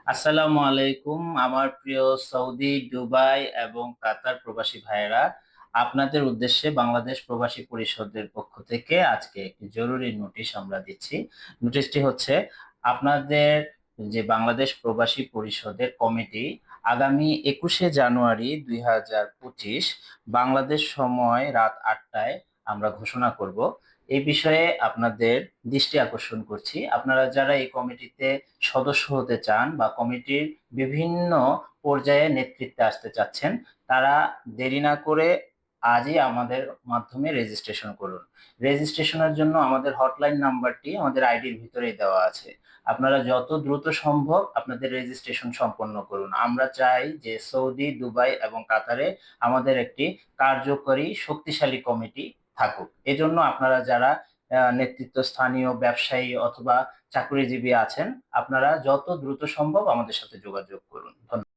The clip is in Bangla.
আসসালামু আলাইকুম আমার প্রিয় সৌদি, দুবাই এবং কাতার প্রবাসী ভাইয়েরা, আপনাদের উদ্দেশ্যে বাংলাদেশ প্রবাসী পরিষদের পক্ষ থেকে আজকে একটি জরুরি নোটিশ আমরা দিচ্ছি। নোটিশটি হচ্ছে আপনাদের যে বাংলাদেশ প্রবাসী পরিষদের কমিটি আগামী 21শে জানুয়ারি 2025 বাংলাদেশ সময় রাত 8টায় আমরা ঘোষণা করব। এই বিষয়ে আপনাদের দৃষ্টি আকর্ষণ করছি। আপনারা যারা এই কমিটিতে সদস্য হতে চান বা কমিটির বিভিন্ন পর্যায়ে নেতৃত্বে আসতে চাচ্ছেন, তারা দেরি না করে আজই আমাদের মাধ্যমে রেজিস্ট্রেশন করুন। রেজিস্ট্রেশনের জন্য আমাদের হটলাইন নাম্বারটি আমাদের আইডির ভিতরেই দেওয়া আছে। আপনারা যত দ্রুত সম্ভব আপনাদের রেজিস্ট্রেশন সম্পন্ন করুন। আমরা চাই যে সৌদি, দুবাই এবং কাতারে আমাদের একটি কার্যকরী শক্তিশালী কমিটি থাকুক। এজন্য আপনারা যারা নেতৃত্ব স্থানীয় ব্যবসায়ী অথবা চাকরিজীবী আছেন, আপনারা যত দ্রুত সম্ভব আমাদের সাথে যোগাযোগ করুন। ধন্যবাদ।